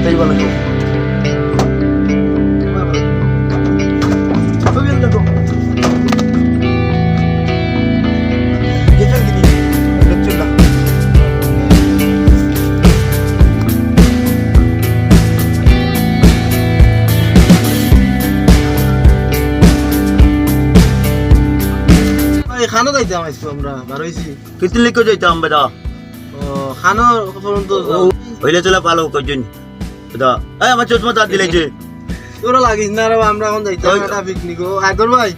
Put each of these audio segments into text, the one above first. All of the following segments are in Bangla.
এটাই ভালো যাবো খানো যাইতাম আজকে আমরা বারোইছি কিতনে লিখে যাইতাম বেটা ও খানো পর্যন্ত হইলে চলে ভালো কইছেন বেটা এই আমার চশমা তার দিলে যে তোরা লাগিস না রে আমরা এখন যাইতাম একটা পিকনিক ও আগর ভাই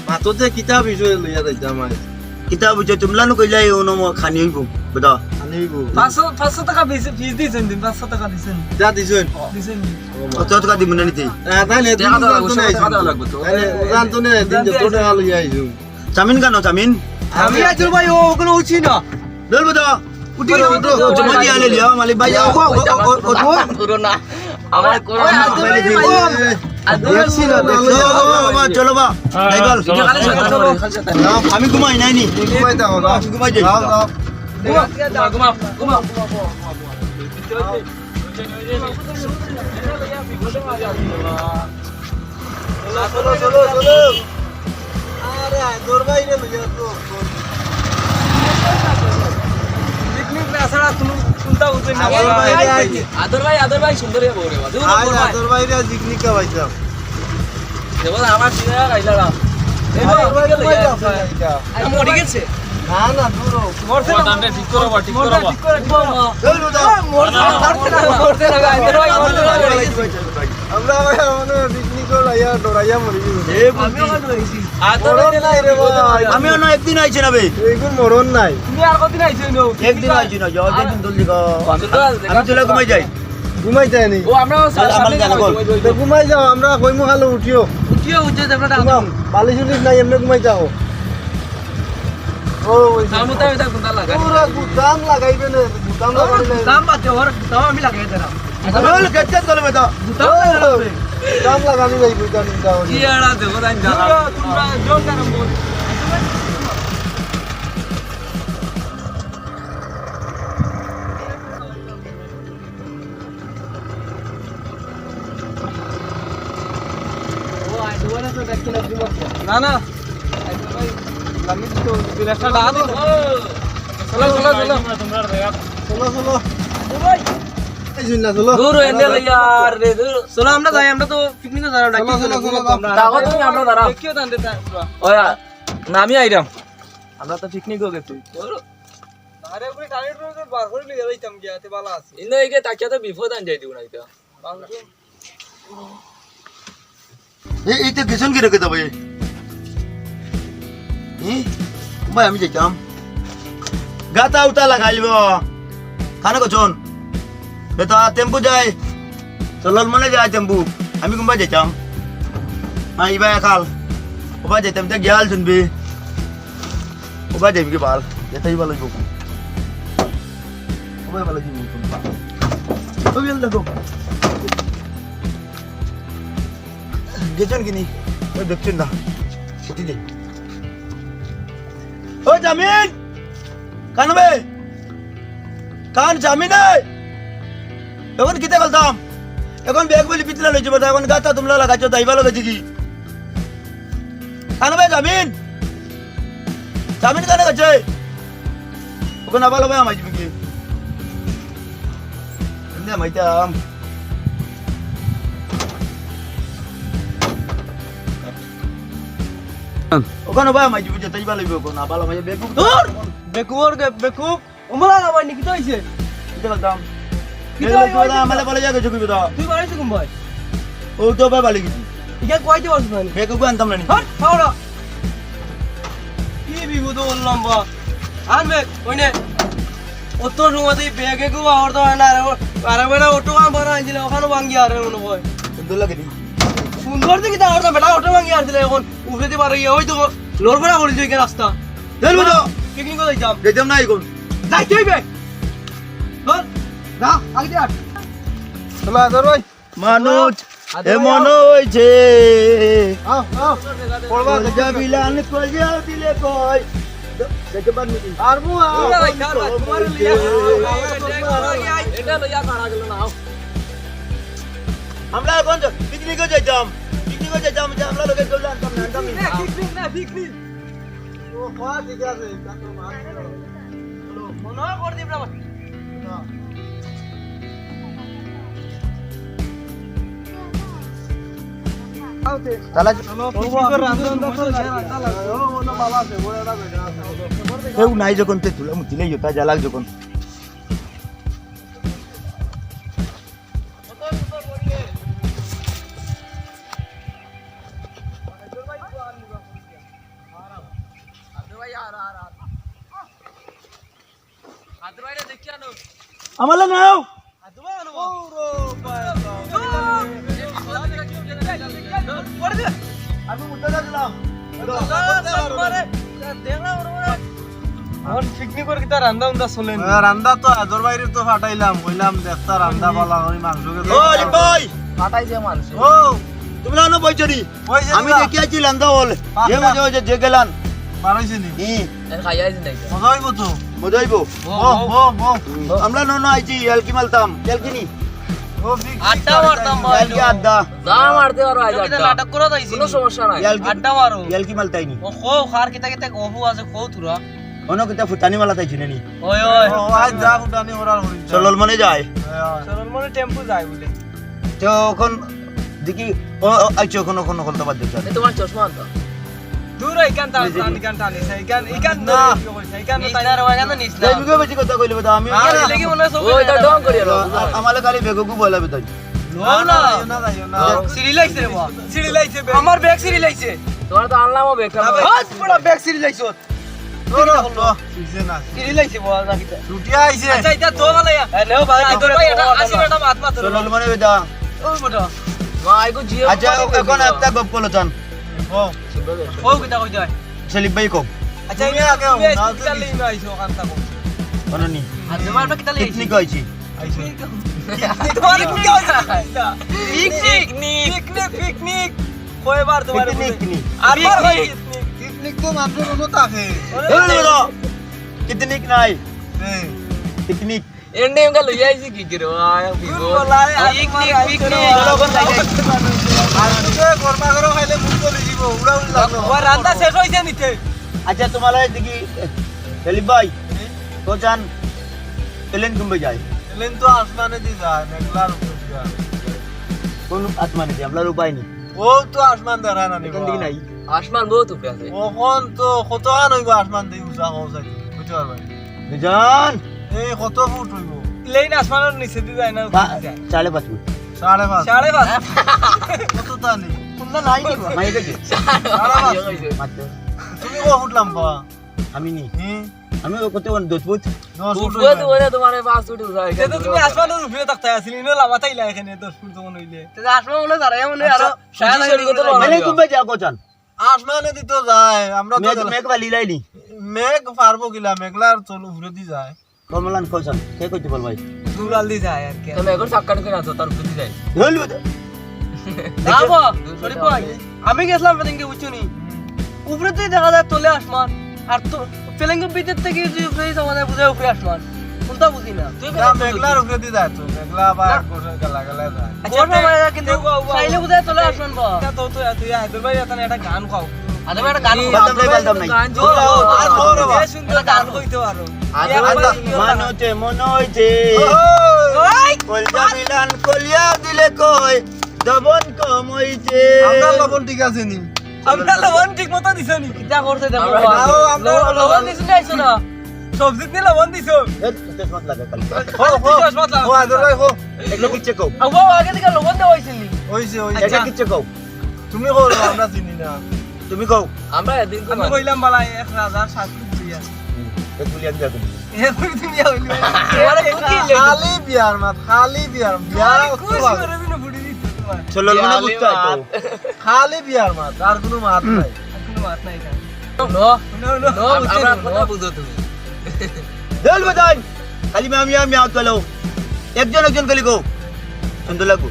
মাততে কিতাব বিষয় লইয়া যাইতাম আজ কিতাব বুঝে তোমরা নো কইলাই ওনো খানি হইব বেটা আনিব 500 টাকা ফিস দিছেন দিন 500 টাকা দিছেন যা দিছেন দিছেন কত টাকা দিমু না নিতে তাইলে টাকা লাগবে তো তাইলে জান তো নে দিন যত টাকা লইয়া আইছু চামিন কেন চামিন আমি আজুল ভাই ওগুলো উঠছি না দল বেটা উঠি জমা দিয়ে আলে লিয়া মালিক ভাই ও করো না আমার করো না দেখছি না চলো বা নাইবাল আমি ঘুমাই নাইনি ঘুমাই দাও না ঘুমাই যাই ঘুমা চলো চলো চলো আরে দর বাইরে লইয়া তো পিকনিক না ছাড়া তুমি চিন্তা উঠে না আদর ভাই সুন্দর হয়ে বড় আজ দর বাইরে পিকনিক কা বাইতাম দেব আমার দিনে গাইলা না আমি ওড়ি গেছে না না দূর মরছে না ঠিক করো ঠিক করো মরছে না আদর ভাই মরছে না আমরা মানে পিকনিক লাইয়া ডরাইয়া মরি গেছে আদর ভাই নাই রে ভাই আমিও না একদিন আইছি না বে এইগুন মরণ নাই তুমি আর কতদিন আইছো নো একদিন আইছি না যাও একদিন জলদি গো আমি চলে ঘুমাই যাই ঘুমাই যায় নি ও আমরা আমার জানা বল ঘুমাই যাও আমরা কইমু খালো উঠিও উঠিও উঠে আমরা ঘুমাম বালিশ উলিশ নাই এমনি ঘুমাই যাও ও সামুতা এটা কোনটা লাগা পুরা গুদাম লাগাইবে না গুদাম লাগাইলে দাম পাচ্ছে ওর দাম আমি লাগাই দিলাম বল কেটে চলে বেটা গুদাম লাগানি যাই গুদাম যাও কি আড়া দেবো তাই জানা তোমরা জোন কারণ বল না না আমি তো বিরাটটা ডা দিই চলো চলো চলো চলো চলো এই শুন না চলো দূর এনে यार রে দূর চলো আমরা যাই আমরা তো পিকনিকে যারা ডাকি চলো আমরা দাও তুমি আমরা দাঁড়াও দেখিও দান দেতা ওয়া নামি আইরাম আমরা তো পিকনিকও গেছি আরে উপরে টাইট রোজ বার করে লিয়ে যাইতাম গিয়াতে বালা আছে ইনে একে তাকিয়া তো বিপদ আন যাই দিও না এটা এই তো গেছন কি রেখে দেবো ভাই আমি যাইতাম গাতা উতা লাগাইব খানা কছন বেটা টেম্পু যায় চলল মনে যায় টেম্পু আমি কোনবা যাইতাম হ্যাঁ ইবা একাল ওবা যাইতাম তে গিয়াল শুনবি ওবা যাবি কি বাল যেতেই ভালো যাবো ওবাই ভালো যাবো ও বিল দেখো গেছেন কিনি ওই দেখছেন না ছুটি দে ও জামিন কানবে কান জামিন এখন কিতে গেলতাম এখন ব্যাগ বলি পিছলা লইছে বেটা এখন গাতা তোমরা লাগাইছো দাইবা লাগাইছি কি কানবে জামিন জামিন কানে গেছে ওখানে আবার ভাই আমাই কি এমনি আমাইতাম ওখানে ভাই আমাই বুঝে তাই ভালো হইব কোন আবার আমাই বেকুব দূর বেকুর বেকুব উমরা লাগাই নি কি তো হইছে কিতে গেলতাম আমালে বলে যাবে চুকি বেটা তুই বাড়াইছিস কোন ভাই ও তো ভাই ভালো কিছু ইয়া কইতে বলছ না বেকুব আনতাম না হট ফাওড়া কি বিপদ বললাম বা আনবে কইনে অত রুমাতে বেগে গো আর তো না আরে বেটা অটো কাম বানা আইছিল ওখানে ভাঙ্গি আর মনে হয় সুন্দর লাগে নি সুন্দর দেখি তা আর বেটা অটো ভাঙ্গি আর দিলে এখন উঠতে পারে ওই তো লড়বড়া করে যাই রাস্তা দেল বেটা পিকনিক করে যাইতাম যেতাম না এখন যাই যাইবে ধর না আগে যা চলো আদর ভাই মানুষ এমন হইছে আও আও পড়বা কলজা বিলান কলজা দিলে কয় দেখে বান মিটি আরমু আও এটা লইয়া কাড়া গেল না আমরা এখন পিকনিকে যাইতাম যে আমরা লোকে চলে আনতাম না আনতাম না ও খোয়া ঠিক আছে তা তো মাছ মনে হয় করে দিবরা তালা বাবা আছে বড় একটা বেটা আছে কেউ নাই যখন তে তুলে মুতিলেই জোতা জ্বালাক যখন আমালা নাও আমি মুতে দিলাম এখন পিকনিক করে কিতা রান্দা উন্দা চলে রান্দা তো আদর বাইরে তো ফাটাইলাম কইলাম দেখতা রান্দা বালা করি মাংসকে ও ভাই ফাটাইছে মানুষ ও তুমি না বইছনি বইছে আমি দেখি আছি লান্দা হল যে মজা হয়েছে যে গেলান পারাইছে নি খাইয়াইছে নাই মজা হইব তো মজা হইব ও আমরা নো আইছি এলকি মালতাম এলকিনি ও ফিক আড্ডা মারতাম ভাই এলকি আড্ডা দা মারতে পারো আজ আড্ডা নাটক করে দাইছি কোনো সমস্যা নাই আড্ডা মারো এলকি মালতাইনি ও খো খার কিতা কিতা কহু আছে কও তুরা অন্য কিতা ফুটানি মালা তাইছি নি ওই ওই ও আজ যা উঠানি ওরার হই চলল মনে যায় চরল মনে টেম্পো যায় বলে তো এখন দেখি ও আইছো এখন বলতে বাদ দিছ তোমার চশমা আনতো দূর এইখান টানি এইখান না এইখান তাই না ওইখান নিস না তাই বিগো বেশি কথা কইলে বতা আমি লাগি মনে সব ওই তো ডং করি আমালে খালি বেগকু বলা বেতাই না সিরি লাইছে রে বাবা সিরি লাইছে আমার ব্যাগ সিরি লাইছে তোমার তো আনলামও ব্যাগ হাত বড় ব্যাগ সিরি লাইছো সিরি লাইছে বাবা নাকিতা ছুটি আইছে আচ্ছা এটা তো ভালো নেও ভাই তোর ভাই এটা 80 টাকা মাত মাত চলল মনে বেটা ওই বড় ভাই গো জিও আচ্ছা এখন একটা গপ কলো চান ও ও কিটা কই যায় সেলিম ভাই কম আচ্ছা তুমি আগে নাও তো কিটা লইনো আইছো কান্তা কো অননি আর তোমার কিটা লইছি পিকনিক হইছি আইছে তোমার কি হইছে পিকনিক কয়বার তোমার পিকনিক আর পিকনিক তো মাত্র কোনো থাকে পিকনিক নাই পিকনিক এন্ডে এমকা লই আইছি কি করে আয়া বিগো পিকনিক চলো কোন যাই আজকে গরমা গরম খাইলে মুখ চলে যাব উড়া উড়ি লাগলো ও রান্না শেষ হইছে নিতে আচ্ছা তোমার দেখি সেলিম ভাই তো চান প্লেন কুম্বে যায় এলেন তো আসমানে দি যায় মেঘলার উপর দিয়া কোন আত্মানে দিয়ে আমরা উপায় নেই ও তো আসমান দেখা না এখান থেকে নাই আসমান বহুত উপরে আছে ওখন তো কত আন হইব আসমান দিয়ে উঁচা হও যাই বুঝতে পারবেন জান এই কত ফুট হইব প্লেন আসমানের নিচে দি যায় না 5.5 ফুট 5.5 5.5 কত তানি না নাই মাই দেখি মাত্র তুমি ও ফুট লম্বা আমি নি হুম আমি কত 10 ফুট 10 ফুট উপরে তো ওরে তোমার 5 ফুট যায় তো তুমি আসমানের উপরে থাকতে আসিলি না লামাতাই লা এখানে 10 ফুট তো মনে হইলে তো আসমান মনে দাঁড়ায় মনে আর সারা শরীর কত মানে কুম্বে যা কোচান আসমানে দিতে যায় আমরা তো মেঘ বালি লাইনি মেঘ পারবো কিলা মেঘলার চল উপরে দি যায় কমলান কোচান কে কইতে বল ভাই দূরাল দি যায় আর কি তুমি এখন সাক্কাট করে আছো তার উপরে যায় হল যাবো সরি ভাই আমি গেছিলাম সেদিনকে বুঝছনি উপরে তুই দেখা যায় তলে আসমান আর তো ফেলেঙ্গের ভিতর থেকে যদি উপরে যাওয়া যায় বুঝায় উপরে আসমান কোনটা বুঝি না তুই মেঘলার উপরে দি যায় তো মেঘলা আবার গোসল গলা গলা যায় আচ্ছা কিন্তু চাইলে বুঝায় তলে আসমান বা তো তো তুই আইদুল ভাই এখানে একটা গান খাও আরে একটা গান বালতাম নাই গান আর বড় বা সুন্দর গান কইতে পারো মানতে মন হইছে ওই কলজা মিলান কলিয়া দিলে কই দবন কম হইছে আমরা লবণ ঠিক আছে নি আমরা লবণ ঠিক মতো দিছো নি কিটা করতে দেখো আমরা লবণ দিছ না আইছো না সবজিত নি লবণ দিছো চশমা লাগা কাল হো হো হো আদর ভাই হো এগুলো কিচ্ছে কও আবো আগে থেকে লবণ দেওয়া হইছিল হইছে এটা হইছে কিচ্ছে কও তুমি কও আমরা চিনি না তুমি কও আমরা এদিন আমি কইলাম বালা 1000 দিয়া এক গুলিয়া দিয়া তুমি এরপর তুমি হইলি আরে কি খালি বিয়ার মাত খালি বিয়ার বিয়ার খুশ করে দিন বুড়ি দিতে তোমার চলো মনে বুঝতে আইতো খালি বিয়ার মাত আর কোনো মাত নাই কোনো মাত নাই এখানে নো নো নো নো আমরা কথা বুঝো তুমি দেল বাজান খালি আমি আউতলো একজন কলি কও সুন্দর লাগো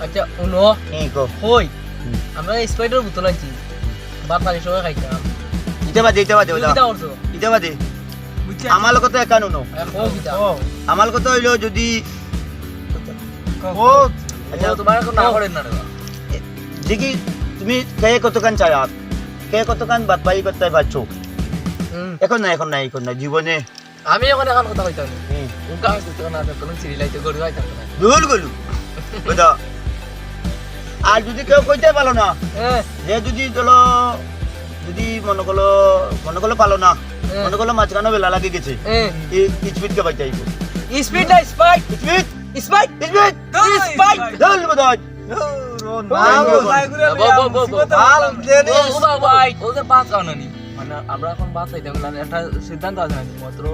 আচ্ছা নো এই কও কই আমরা স্পাইডার বোতল আইছি ভাত পানি সবাই খাইতাম ইটা বাদে তুমি কিটা করছো ইটা বাদে বুঝছি আমার লগত একানো ন ও কিটা ও আমার কথা হইলো যদি ও আচ্ছা তোমার এখন না করেন না রে বা। দেখি তুমি কে কতখান চাই আর কে কতখান বাদ পাই করতে পারছো এখন নাই জীবনে আমি এখন কথা কইতাম না উনকা হইতো না তো কোনো সিরি লাইতে গড়ি হইতাম না ভুল গলু বুঝা আর যদি কেউ কইতে পারলো না যে যদি চলো যদি মনে করলো পালো না মনে করলো মাঝখানে বেলা লাগে গেছে স্পিড কে পাইতে আইব স্পিড না spike speed spike speed spike দল বুঝা ওদের বাস কারণ নি মানে আমরা এখন বাস চাইতাম না একটা সিদ্ধান্ত আছে না মাত্র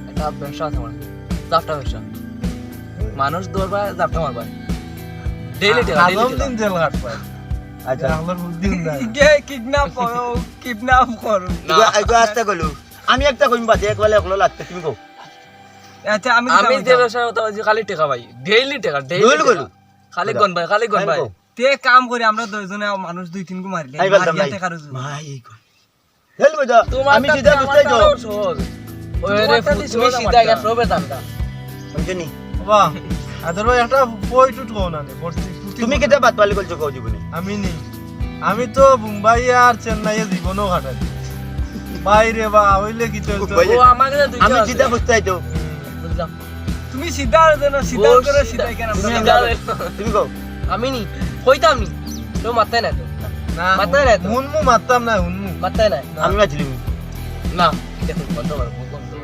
একটা ব্যবসা আছে আমার জাফটা ব্যবসা মানুষ দৌড়বা জাফটা মারবা ডেইলি দিন জেল কাট পায় আচ্ছা আমার বুদ্ধি নাই কে কিডন্যাপ করো আইগো আস্তে গলু আমি একটা কইম বাজে একবারে একলো লাগতে তুমি কও আচ্ছা আমি যে ব্যবসা হতো যে খালি টাকা ভাই ডেইলি টাকা ভুল গলু খালি গন ভাই তে কাম করে আমরা দুইজনে মানুষ দুই তিন গো মারিলে আই বলতাম ভাই ভাই এই কই হেল বুঝা আমি সিধা বুঝতাই তো ওই রে তুমি সিধা গা সবে দামটা বুঝনি বাবা আদর ভাই একটা পয় টুট কও না তুমি কেটে বাদ পালি কইছো কও জীবনে আমি তো মুম্বাই আর চেন্নাইয়ে জীবনও কাটাই বাইরে বা হইলে কি চলতো ও আমাকে দুইটা আমি সিধা বুঝতাই তো বুঝলাম তুমি সিধা দেন সিধা করে সিধা কেন তুমি কও আমি নি কইতাম নি তো মাথায় না তো না মাথায় না তো হুনমু মারতাম না হুনমু মাথায় না আমি মাছিলাম না দেখো বন্ধ করো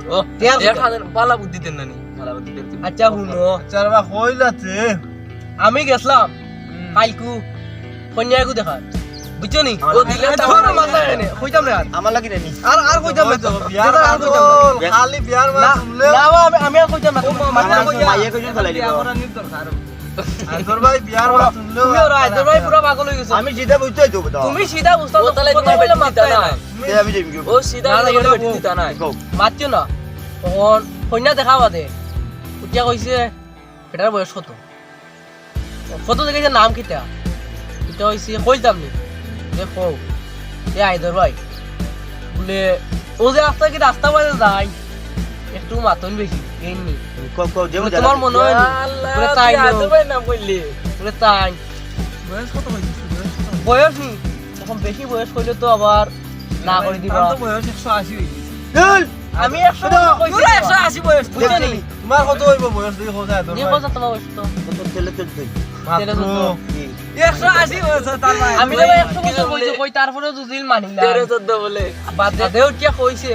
ও দেখা পালা বুদ্ধি দেন না নি পালা বুদ্ধি দেন আচ্ছা হুনো চার বা কইলাতে আমি গেছলাম কালকু কন্যাকু দেখা বুঝছো নি ও দিলে তো আমার মাথায় না কইতাম না আমার লাগি নেনি আর কইতাম না তো বিয়ার আর কইতাম না খালি বিয়ার মা শুনলে না আমি আর কইতাম না মাথা কইতাম মাইয়ে কইছো ফেলাই দিব আদর ভাই বিয়ার মা শুনলে তুমি ওরা আইদর ভাই পুরো পাগল হই গেছো আমি সিধা বুঝতাই তো বুঝা তুমি সিধা বুঝতো ও তাহলে কথা বলে মাথায় না আমি যাবি ও সিধা না, লাগে না, বেটি দিতা নাই কও মাতিও না তখন কন্যা দেখা বাদে উঠিয়া কইছে এটার বয়স কত দেখেছে নাম কিটা এটা হইছে কইতাম নি দেখো এ আইদর ভাই বলে ও যে রাস্তা বাজে যায় একটু মাতন বেশি এমনি কও কও যে বুঝা তোমার মনে হয় নি? বলে তাই আল্লাহ নো। তুই ভাই নাম কইলি বলে তাই বয়স কত হইছে বয়স নি এখন বেশি বয়স কইলে তো আবার না করে দিবা তো বয়স 180 হই গেছে চল আমি 100 কইছি 180 বয়স বুঝছো নি তোমার কত হইব বয়স দেখি কোথায় আদর নিয়ে ভাই কথা তোমার বয়স তো তো তেলে চল তুই মাত্র 180 বয়স তার ভাই আমি তো 100 বছর কইছি কই তারপরে দুদিন মানিলা 13-14 বলে বাদ দে উঠিয়া কইছে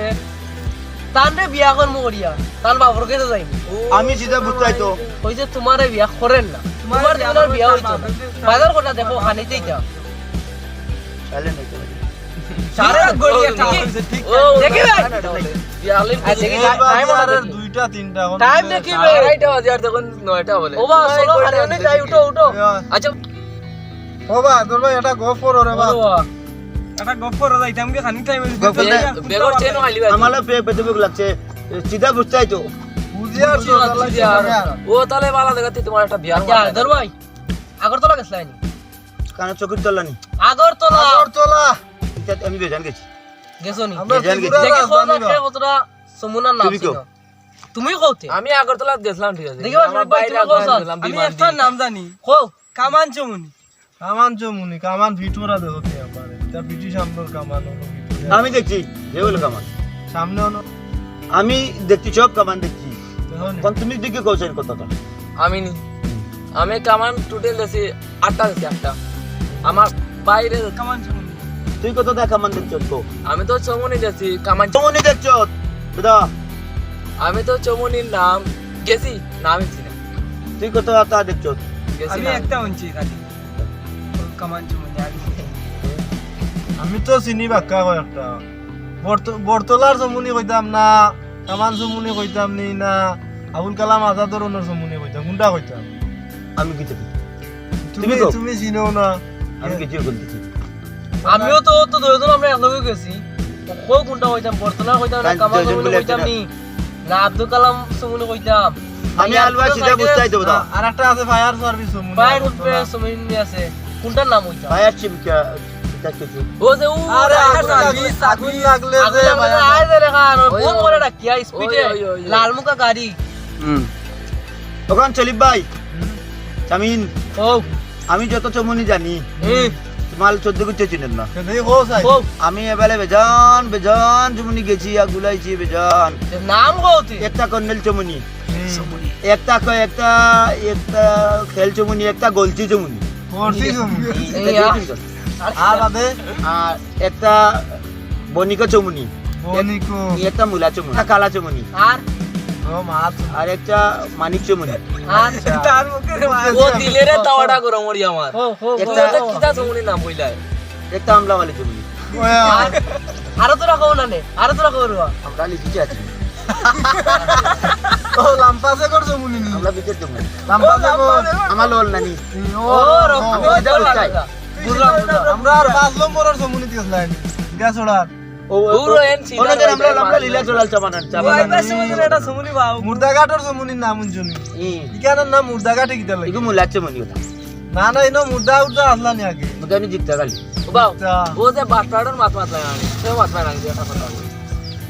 তানরে বিয়া করব করিয়া তান বাবুর কাছে যাইনি আমি সিধা বুঝতাই তো কইছে তোমারে বিয়া করেন না তোমার জীবনের বিয়া হইতো না বাজার কথা দেখো খানিতেই যা চলে না চলে সারা গড়ি একটা কইছে ঠিক দেখি ভাই ইয়ালে আচ্ছা, দেখি টাইম আর দেখি। দুইটা তিনটা টাইম দেখি ভাই আড়াইটা বাজে আর তখন 9টা বলে ও বা চলো খানে যাই উঠো আচ্ছা ও বা আদর ভাই এটা গো ফর রে বা একটা গপ করে যাইতাম কি খানি টাইম বেগর চেন খাইলি ভাই আমালা পেতে বুক লাগছে সিধা বুঝতাই তো বুঝিয়া ও তাহলে ভালো দেখাতে তোমার একটা বিয়ার আদর ভাই আগরতলা গেছলাই নি কানে চকুর চললানি আগরতলা তোলা আমি বেজান গেছি গেছো নি আমরা বেজান গেছি। দেখি ত্রিপুরা খোঁজা খেয়ে কতটা সমুনার নাম তুমি ছিল কও। তুমি কওতে আমি আগরতলা গেছিলাম ঠিক আছে দেখি ভাই, আমার ভাই, বাইরে তুমি কোথাও যাও? গেছিলাম আমি বিমান একটা নাম জানি কও কামান চমুনি কামান জমুনি কামান ভিটোরা দেখো তে আমারে এটা ব্রিটিশ আমলের কামান হলো ভিটোরা। আমি দেখছি যে হলো কামান সামনে হলো আমি দেখছি সব কামান দেখছি দেখো নি। কোন তুমি দিকে কইছেন কথাটা আমি নি আমি কামান টোটাল আছে 8টা আছে 8টা আমার বাইরে কামান চমুনি তুই কতটা কামান দেখছ তো আমি তো চমনি যাচ্ছি কামান তুমি দেখছ বুঝা আমি তো চমনির নাম গেছি নামই চিনি তুই কতটা দেখছ গেছি আমি না। একটা উঞ্চি খালি কামান চমুনি আমি তো চিনি বাক্কা কয়েকটা বর্তলার জমুনি কইতাম না কামান জমুনি কইতাম নি না আবুল কালাম আজাদর ওনার জমুনি কইতাম কোনটা কইতাম আমি কি দেখি তুমি তুমি কও। তুমি চিনো না আমি কিছু বলতেছি আমিও তো দুইজন আমরা একলগে গেছি কও কোনটা কইতাম বর্তলা কইতাম না কারণ কামান দুইজন চমুনি বলে কইতাম একটা- নি না আব্দুল কালাম চমুনি কইতাম আমি আলবা সিধা বুঝতাই তো বুঝা আর একটা আছে ফায়ার সার্ভিস জমুনি বাইর উপরে চমুনি আছে কোনটার নাম কইতাম ভাই আসছি এটা কিছু ও যে ও আরে রাখার আগুন সার্ভিস লাগলে- আগুন লাগলে যে আগুন লাগলে ভাইয়া- আয় যে রেখা আর ওই, ফোন ওই। করে ডাকিয়া স্পিডে ওই, ওই, ওই। লালমুখা গাড়ি ওখান চলিপ ভাই চামিন ও আমি যত চমনি জানি তোমার 14 গুচ্ছে চিনেন না দেখি হো চাই ও আমি এবারে বেজান বেজান চমনি গেছি আর গুলাইছি বেজান নাম কওতি একটা কর্নেল চমনি একটা একটা একটা খেল চমনি একটা গোলচি চমনি করছি তুমি আর বাদে আর একটা বনিকা চমনি বনিকো একটা মুলা চমনি একটা কালা চমনি আর ও মাছ আর একটা মানিক চমনি আর তার মুখে ও দিলে রে তাওয়াটা গরম করি আমার হো হো একটা কিটা সমনি নাম বইলাই একটা আমলা वाली চমনি ওয়া আরো তোরা কও না নে আরো তোরা কও রুয়া আমরা লিখি আছে ও লাম্পাসে করছো মুনি নি আমরা বিকেট চমনি লাম্পাসে কর আমার লোল নানি ও রকম আমি যেটা বুঝাই বুঝলাম আমরা আর 5 নম্বরের সমুনি দিছলাম গ্যাস ওড়ার পুরো এন সিধা ওনাদের আমরা লীলা চলাল চামানান এটা সমুনি বাও মুর্দাঘাটর সমুনির নাম শুনি ইকানের নাম মুর্দাঘাটে কিটা লাগে ইগু মুলা চমনি ওটা না না ইনো মুর্দা উর্দা আসলা নি আগে মুদানি জিততা গালি ও বাউ আচ্ছা। ও যে বাটপাড়ার মাছ মাছ লাগে আমি সে মাছ মাছ লাগে এটা কথা বল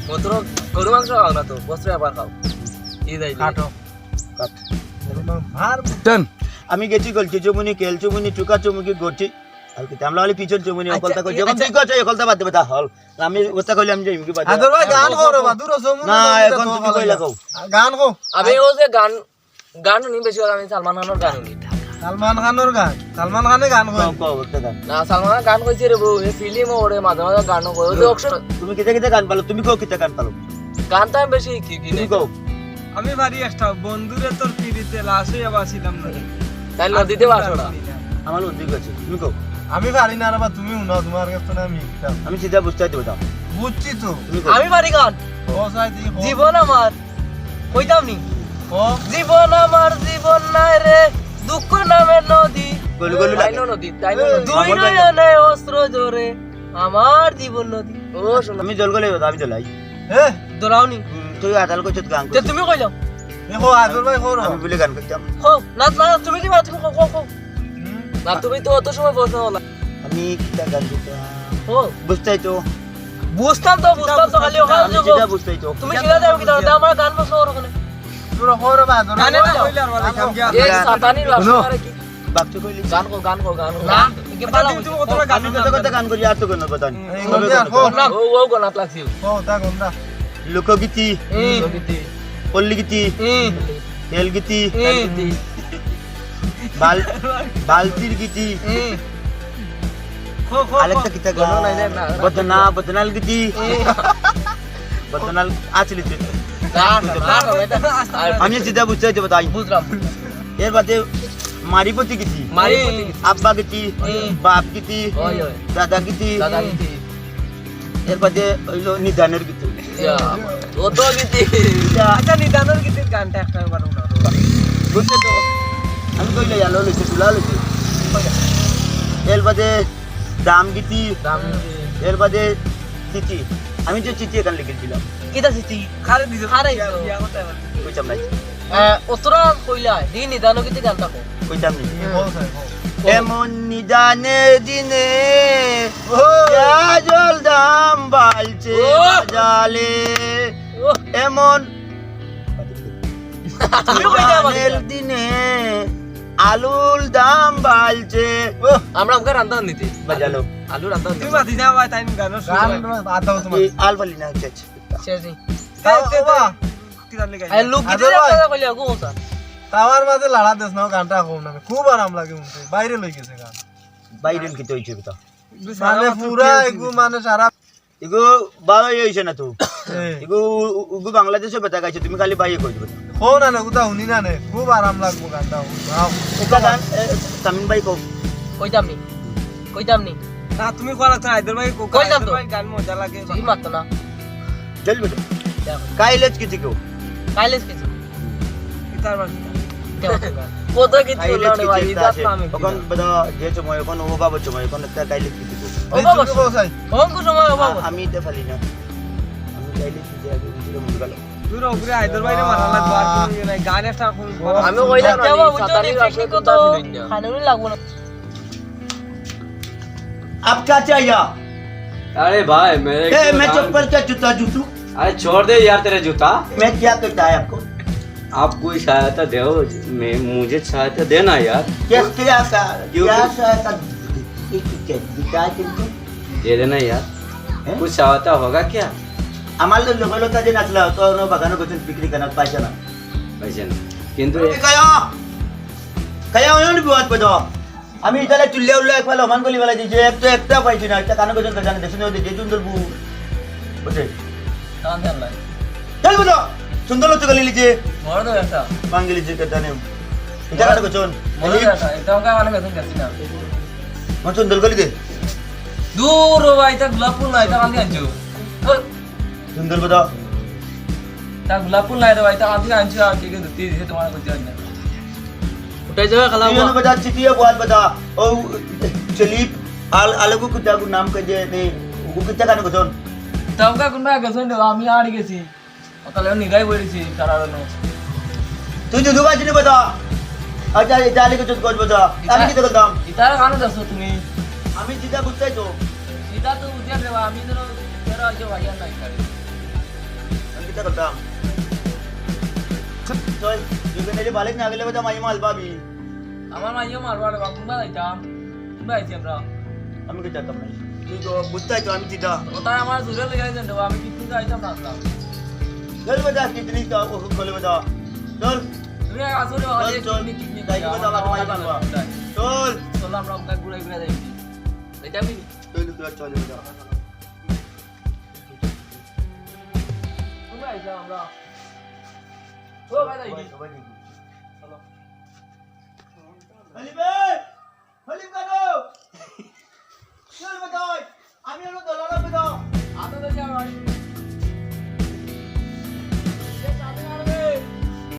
মতর গরু মাংস খাও না তো বস্ত্র আবার খাও এই যাই কাটো কাট মার আমি গেছি গলছি চমনি কেল চমনি চুকা চমকি গটি আর কি আমরা বলি পিছন চমনি অকলতা কই যখন ঠিক আছে অকলতা বাদ দেবে তা হল আমি ওটা কইলাম আমি যে ইমকি বাদ আদর ভাই গান করো বাদুর সমুনি না এখন তুমি কইলা কও গান কো আমি ও যে গান গান নি বেশি আমি সালমান খানের গান নি সালমান খানের গান সালমান খানে গান কই কও কও ওটা গান না সালমান খান গান কইছে রে বউ এই ফিল্ম ওরে মাঝে মাঝে গান কই ও যে অক্ষর তুমি কিতা কিতা গান পালো তুমি কও কিতা গান পালো গান তো আমি বেশি কি কি তুমি কও আমি ভারী একটা বন্ধুরে তোর পিড়িতে লাশে বাসিলাম না তাই নদীতে বাসড়া আমার উদ্যোগ আছে তুমি কও আমি পারি না রে বা তুমি উনা তোমার কাছে না আমি একটা আমি সিধা বুঝতে দেব দাও বুঝছি তো তুমি কও আমি ভারী গান ও সাই দি জীবন আমার কইতাম নি ও জীবন আমার জীবন নাই রে দুঃখ নামে নদী গলু গলু তাই লাগে নদী তাই নদী দুই নয়নে অস্ত্র জোরে আমার জীবন নদী ও শোনা আমি জল গলে আমি জলাই এ দৌড়াওনি তুই আদাল কইছত গান যে তুমি কইলাম দেখো আদর ভাই করো আমি বলে গান করতাম হো না না তুমি কি তুমি কো কো না তুমি তো অত সময় বসে হলা আমি কিতা গান করতাম হো বুঝতাই তো বুঝতাম তো খালি ওখানে আমি সিধা বুঝতাই তো তুমি শিখা দাও কি দাও আমার গান বসো ওখানে তোর করো বা আদর গানে না কইলে আর বলে কাম কি এই সাতানি লাশরে কি বাপচু কইলি গান কো গান কো গান কো না কি পালা তুমি কতটা গান আমি কত কত গান করি আর তো গান বাতানি এই গন্ডা কো ও ও গান লাগছি ও তা গন্ডা লোকগীতি নদীতে পল্লীগীতি তেলগীতি বালতির গীতি আরেকটা কিতা গান বদনা বদনাল গীতি বদনাল আচলি আমি সিধা বুঝতে দেব তাই বুঝলাম এর বাদে মারিপতি গীতি মারি আব্বা গীতি বাপ গীতি ওই ওই দাদা গীতি দাদা গীতি এর বাদে হইলো নিদানের গীতি ও তো গীতি আচ্ছা নিদানের গীতের গানটা একটা বার উনারো বুঝতে তো আমি কইলে আলো লইছে তুলা লইছে এর বাদে দাম গীতি দাম এর বাদে চিঠি আমি যে চিঠি এখানে লিখেছিলাম কিটা সিটি খারে দিছো খারে কইতাম নাই ওতরা কইলা দি নিদানের গীতে গানটা কো কইতাম নি ও সাই ও এমন নিদানের দিনে ও জল দাম বালছে জালে এমন তুমি কইলা নিদানের দিনে আলুর দাম বালছে আমরা আমকে রান্না নিতে বাজালো আলু রান্না তুমি মাতি না ভাই টাইম গান গান আদাও তোমার এই আলবালি না হচ্ছে শেষই বাবা কিদার লাগা এই লোক গীতে কইলা গো স্যার তাওয়ার মাঝে লাড়া দেশ না গানটা কম না খুব আরাম লাগে শুনতে বাইরে লই গেছে গান বাইরেন কি তৈছে কথা মানে পুরা এগু মানে সারা ইগো বাবা হইছে না তো এই ইগো উগো বাংলাদেশে বেটা গাইছে তুমি খালি বাইরে কই দিবে কো না না গুতা শুনি না নে খুব আরাম লাগবো গানটা গাও এটা গান তামিন ভাই কও কইতাম নি না তুমি কোয়া লাগতো আইদর ভাই কইলাম তো। গান মজা লাগে কি মারতো না চল বেটা কাইলেজ কি থেকে কাইলেস কিছু গিটার বাজ কত কিছু কাইলেজ বললাম কি ভাই থেকে দাস আছে নামে এখন বেটা যে সময় এখন ও বাবা সময় এখন একটা কাইলেজ কি থেকে ও এই বাবা চুপ সাই অঙ্ক সময় বাবা আমি এটা ফালি না আমি কাইলেজ কি থেকে আগে বুঝিয়ে মন গেল তুই ওপরে আইদর ভাই মারা লাগতো আর কোনো নাই গান একটা আমি কইলাম না দেওয়া বুঝছো সাতানি নি লাশরে পিকনিক তো তো দাস দিন খানুনি লাগবো না अब क्या चाहिए अरे भाई मेरे ए मैं चप्पल क्या जूता जूतू अरे छोड़ दे यार तेरे जूता मैं क्या करता है आपको आप कोई सहायता दो, मुझे सहायता देना यार। क्या सहायता क्या কিন্তু दे देना यार, हैं? कुछ सहायता होगा क्या? আমার লোকের কাজে নাচলা তো বাগানে গেছেন পিকনিক কেনার পয়সা না वैसे ना किंतु কায়া অনেক বিপদ পদ আমি ইতালে চুল্লে উল্লে একবার অমান গলি বেলা দিয়েছে একটা পাইছি না একটা কানে গেছেন জানে দেখুন যে সুন্দর বু বুঝে কান ধ্যান লাই চল বুঝো সুন্দর তো গলি লিজে মরে তো একটা বাঙ্গলি যে কথা নেই এটা কানে গেছেন মরে তো একটা এটা ওকে মানে গেছেন গেছি না মন সুন্দর গলি দে দূর ভাই তা গোলাপ ফুল নাই তা কান্দি আনছো সুন্দর বদা তা গোলাপ ফুল নাই রে ভাই তা কান্দি আনছো আর কে কে দিতে দিছে তোমার করতে হয় না উঠাই যাবে খালা ये तो बता चिटिया बात बता ओ चलीप अलग को कुछ नाम कर दे नहीं वो कितना काने को जोन তামকা কোনবা গেছেন আমি আড়ি গেছি তাহলে নিগাই বইছি তারারন तू जो दुगा जिने बता अच्छा ये जाली को कुछ बता আমি কি তো দাম ইতার কানে যাচ্ছ তুমি আমি জিতা বুঝতাই তো ইতা তো উঠিয়া দেবা আমি ধরো তেরো আজ ভাইয়া নাই খালি আমি কি তো দাম চল দুজনে বালিক না গেলে বতা মাই মাল বাবি আমার মাইয়া মারবার কোনবা যাইতাম কোনবা আইছি আমরা আমি কি জানতাম না তুই তো বুঝতাই তো আমি জিতা ওটা আমার জুরে লেগে যান দেবা আমি পিকনিক আইতাম না আসলাম চল বতা কিতনি का वो खोले बता चल তুমি আসলে আজকে চল পিকনিক তাই কি বতা ভাই বাবা চল চল আমরা ওটা ঘুরে ঘুরে যাই যাইতাম চল চল বতা কোনবা আইতাম আমরা ও ভাই যাই চলো হলিম কানো চল বতা আমি হলো দলালা বতা আতো তো যাও